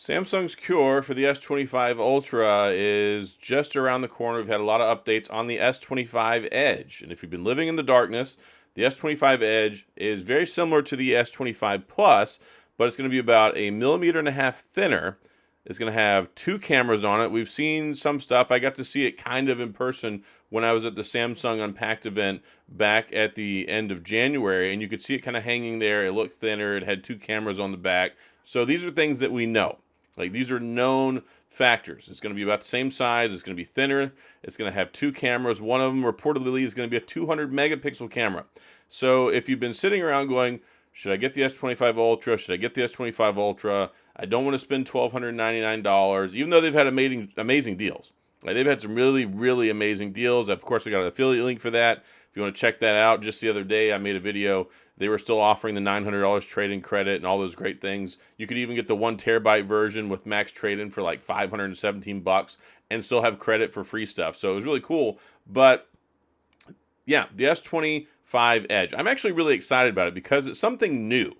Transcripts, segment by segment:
Samsung's cure for the S25 Ultra is just around the corner. We've had a lot of updates on the S25 Edge. And if you've been living in the darkness, the S25 Edge is very similar to the S25 Plus, but it's going to be about 1.5 millimeters thinner. It's going to have 2 cameras on it. We've seen some stuff. I got to see it kind of in person when I was at the Samsung Unpacked event back at the end of January, and you could see it kind of hanging there. It looked thinner. It had 2 cameras on the back. So these are things that we know. Like, these are known factors. It's going to be about the same size. It's going to be thinner. It's going to have 2 cameras. One of them reportedly is going to be a 200 megapixel camera. So if you've been sitting around going, should I get the S25 Ultra? Should I get the S25 Ultra? I don't want to spend $1,299, even though they've had amazing deals. Like, they've had some really, really amazing deals. Of course, I got an affiliate link for that. If you want to check that out, just the other day I made a video. They were still offering the $900 trade-in credit and all those great things. You could even get the 1 terabyte version with max trade-in for like $517 and still have credit for free stuff. So it was really cool. But yeah, the S25 Edge. I'm actually really excited about it because it's something new.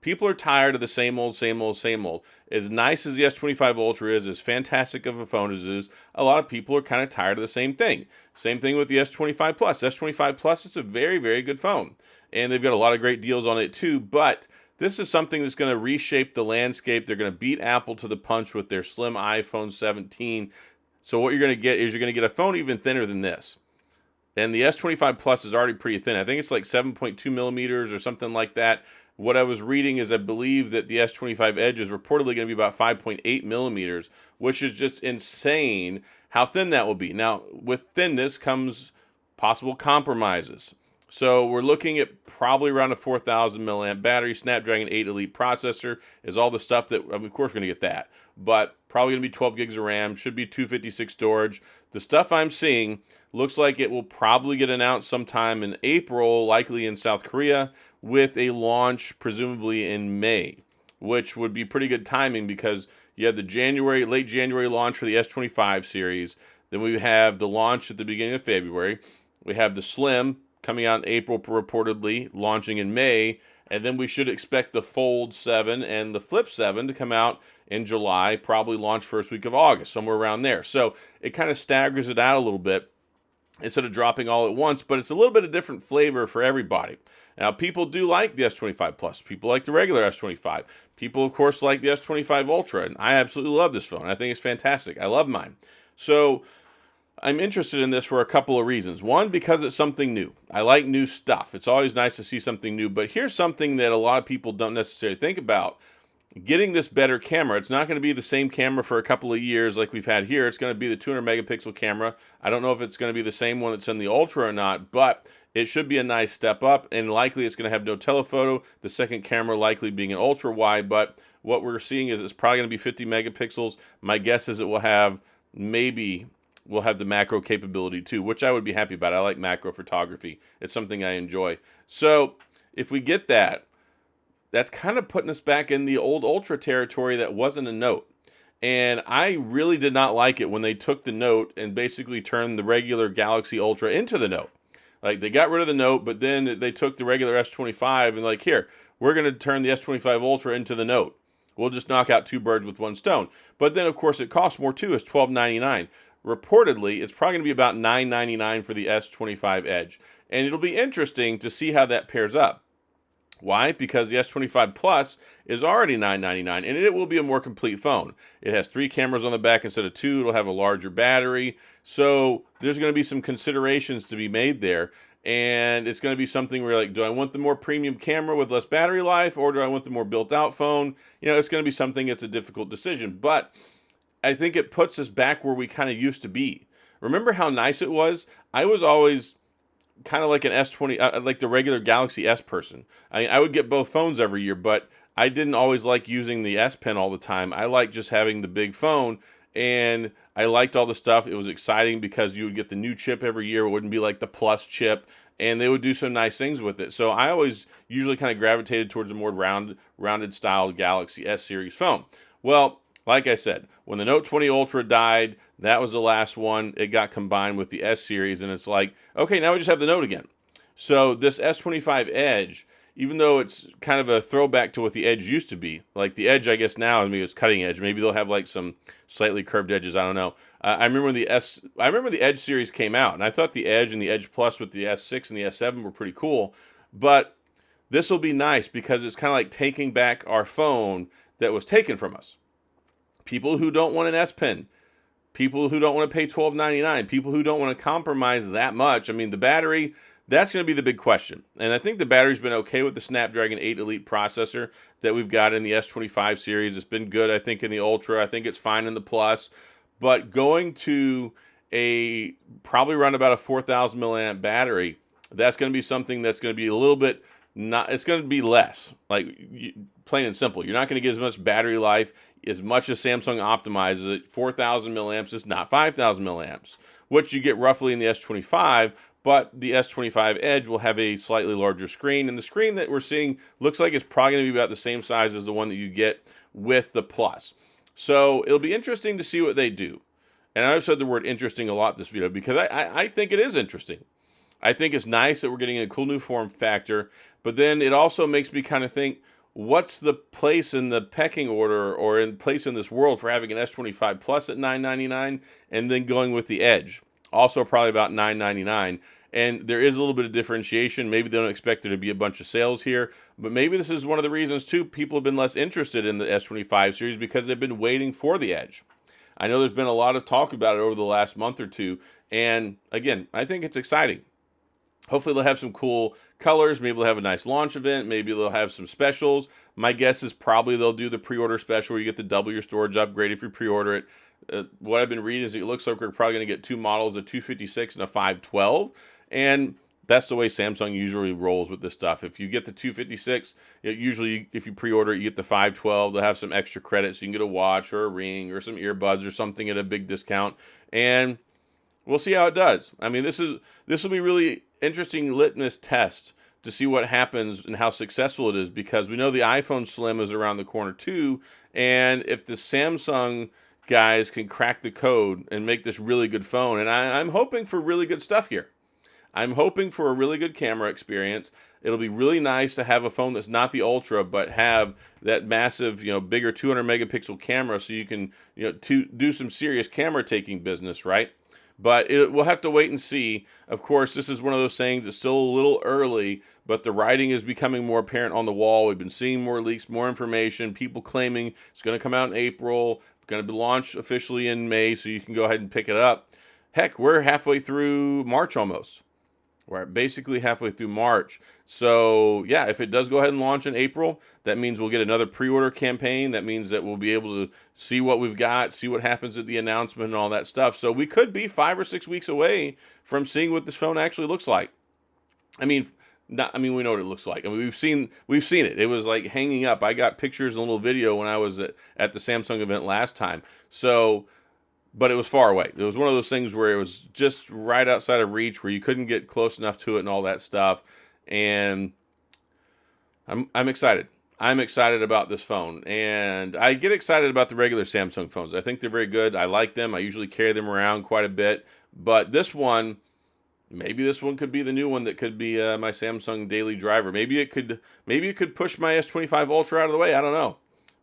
People are tired of the same old, same old, same old. As nice as the S25 Ultra is, as fantastic of a phone as it is, a lot of people are kind of tired of the same thing. Same thing with the S25 Plus. S25 Plus is a very, very good phone. And they've got a lot of great deals on it too. But this is something that's going to reshape the landscape. They're going to beat Apple to the punch with their slim iPhone 17. So what you're going to get is you're going to get a phone even thinner than this. And the S25 Plus is already pretty thin. I think it's like 7.2 millimeters or something like that. What I was reading is I believe that the S25 Edge is reportedly going to be about 5.8 millimeters, which is just insane how thin that will be. Now, with thinness comes possible compromises. So we're looking at probably around a 4,000 milliamp battery. Snapdragon 8 Elite processor is all the stuff that, of course, we're going to get that. But probably going to be 12 gigs of RAM, should be 256 storage. The stuff I'm seeing looks like it will probably get announced sometime in April, likely in South Korea, with a launch presumably in May, which would be pretty good timing because you have the late January launch for the S25 series. Then we have the launch at the beginning of February. We have the Slim coming out in April, reportedly launching in May. And then we should expect the Fold 7 and the Flip 7 to come out in July, probably launch first week of August, somewhere around there. So it kind of staggers it out a little bit instead of dropping all at once, but it's a little bit of different flavor for everybody. Now, people do like the S25 Plus. People like the regular S25. People, of course, like the S25 Ultra, and I absolutely love this phone. I think it's fantastic. I love mine. So I'm interested in this for a couple of reasons. One, because it's something new. I like new stuff. It's always nice to see something new, but here's something that a lot of people don't necessarily think about. Getting this better camera, it's not going to be the same camera for a couple of years like we've had here. It's going to be the 200 megapixel camera. I don't know if it's going to be the same one that's in the Ultra or not, but it should be a nice step up, and likely it's going to have no telephoto, the second camera likely being an ultra wide, but what we're seeing is it's probably going to be 50 megapixels. My guess is it will have we'll have the macro capability too, which I would be happy about. I like macro photography. It's something I enjoy. So if we get that, that's kind of putting us back in the old Ultra territory that wasn't a Note. And I really did not like it when they took the Note and basically turned the regular Galaxy Ultra into the Note. Like, they got rid of the Note, but then they took the regular S25 and like, here, we're going to turn the S25 Ultra into the Note. We'll just knock out 2 birds with 1 stone. But then, of course, it costs more too. It's $12.99. Reportedly, it's probably going to be about $9.99 for the S25 Edge. And it'll be interesting to see how that pairs up. Why? Because the S25 Plus is already $9.99, and it will be a more complete phone. It has 3 cameras on the back instead of 2. It'll have a larger battery. So there's going to be some considerations to be made there. And it's going to be something where, like, do I want the more premium camera with less battery life, or do I want the more built-out phone? You know, it's going to be something that's a difficult decision. But I think it puts us back where we kind of used to be. Remember how nice it was? I was always kind of like an S20, like the regular Galaxy S person. I mean, I would get both phones every year, but I didn't always like using the S Pen all the time. I liked just having the big phone, and I liked all the stuff. It was exciting because you would get the new chip every year. It wouldn't be like the Plus chip, and they would do some nice things with it. So I always usually kind of gravitated towards a more rounded style Galaxy S series phone. Well, like I said, when the Note 20 Ultra died, that was the last one. It got combined with the S series, and it's like, okay, now we just have the Note again. So this S25 Edge even though it's kind of a throwback to what the Edge used to be. Like the Edge, I guess now, maybe it's cutting edge. Maybe they'll have like some slightly curved edges. I don't know. I remember when I remember the Edge series came out, and I thought the Edge and the Edge Plus with the S6 and the S7 were pretty cool. But this will be nice because it's kind of like taking back our phone that was taken from us. People who don't want an S Pen, people who don't want to pay $12.99, people who don't want to compromise that much. I mean, the battery, that's going to be the big question. And I think the battery's been okay with the Snapdragon 8 Elite processor that we've got in the S25 series. It's been good, I think, in the Ultra. I think it's fine in the Plus. But going to a probably around about a 4,000 milliamp battery, that's going to be something that's going to be a little bit not, it's going to be less. Like, plain and simple. You're not going to get as much battery life as much as Samsung optimizes it. 4,000 milliamps is not 5,000 milliamps, which you get roughly in the S25, but the S25 Edge will have a slightly larger screen, and the screen that we're seeing looks like it's probably going to be about the same size as the one that you get with the Plus. So it'll be interesting to see what they do. And I've said the word interesting a lot this video because I think it is interesting. I think it's nice that we're getting a cool new form factor, but then it also makes me kind of think, what's the place in the pecking order or in place in this world for having an S25 Plus at $999 and then going with the Edge? Also probably about $999. And there is a little bit of differentiation. Maybe they don't expect there to be a bunch of sales here, but maybe this is one of the reasons too people have been less interested in the S25 series because they've been waiting for the Edge. I know there's been a lot of talk about it over the last month or two, and again, I think it's exciting. Hopefully they'll have some cool colors. Maybe they'll have a nice launch event. Maybe they'll have some specials. My guess is probably they'll do the pre-order special where you get the double your storage upgrade if you pre-order it. What I've been reading is it looks like we're probably going to get two models, a 256 and a 512. And that's the way Samsung usually rolls with this stuff. If you get the 256, usually if you pre-order it, you get the 512. They'll have some extra credits. So you can get a watch or a ring or some earbuds or something at a big discount. And we'll see how it does. I mean, this will be really interesting litmus test to see what happens and how successful it is, because we know the iPhone Slim is around the corner too, and if the Samsung guys can crack the code and make this really good phone, and I'm hoping for really good stuff here. I'm hoping for a really good camera experience. It'll be really nice to have a phone that's not the Ultra, but have that massive, bigger 200 megapixel camera so you can, do some serious camera taking business, right? But we'll have to wait and see. Of course, this is one of those things that's still a little early, but the writing is becoming more apparent on the wall. We've been seeing more leaks, more information, people claiming it's going to come out in April, going to be launched officially in May, so you can go ahead and pick it up. Heck, we're halfway through March almost. We're basically halfway through March. So, yeah, if it does go ahead and launch in April, that means we'll get another pre-order campaign. That means that we'll be able to see what we've got, see what happens at the announcement and all that stuff. So we could be 5 or 6 weeks away from seeing what this phone actually looks like. We know what it looks like. I mean, we've seen it. It was like hanging up. I got pictures and a little video when I was at the Samsung event last time. So, but it was far away. It was one of those things where it was just right outside of reach, where you couldn't get close enough to it and all that stuff. And I'm excited. I'm excited about this phone. And I get excited about the regular Samsung phones. I think they're very good. I like them. I usually carry them around quite a bit. But this one, maybe this one could be the new one that could be my Samsung daily driver. Maybe it could push my S25 Ultra out of the way. I don't know.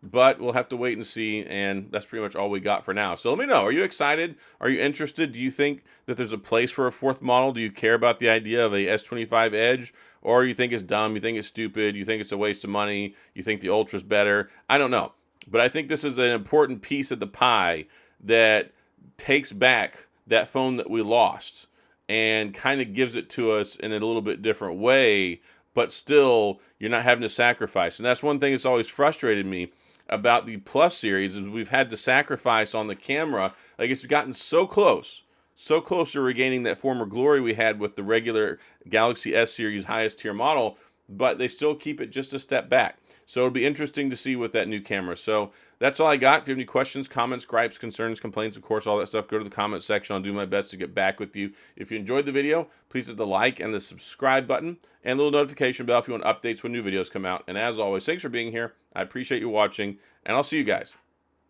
But we'll have to wait and see, and that's pretty much all we got for now. So let me know. Are you excited? Are you interested? Do you think that there's a place for a fourth model? Do you care about the idea of a S25 Edge? Or you think it's dumb? You think it's stupid? You think it's a waste of money? You think the Ultra's better? I don't know. But I think this is an important piece of the pie that takes back that phone that we lost and kind of gives it to us in a little bit different way, but still you're not having to sacrifice. And that's one thing that's always frustrated me about the Plus series, is we've had to sacrifice on the camera. Like, it's gotten so close to regaining that former glory we had with the regular Galaxy S series highest tier model, but they still keep it just a step back. So it'll be interesting to see with that new camera. So that's all I got. If you have any questions, comments, gripes, concerns, complaints, of course, all that stuff, go to the comment section. I'll do my best to get back with you. If you enjoyed the video, please hit the like and the subscribe button and the little notification bell if you want updates when new videos come out. And as always, thanks for being here. I appreciate you watching, and I'll see you guys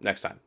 next time.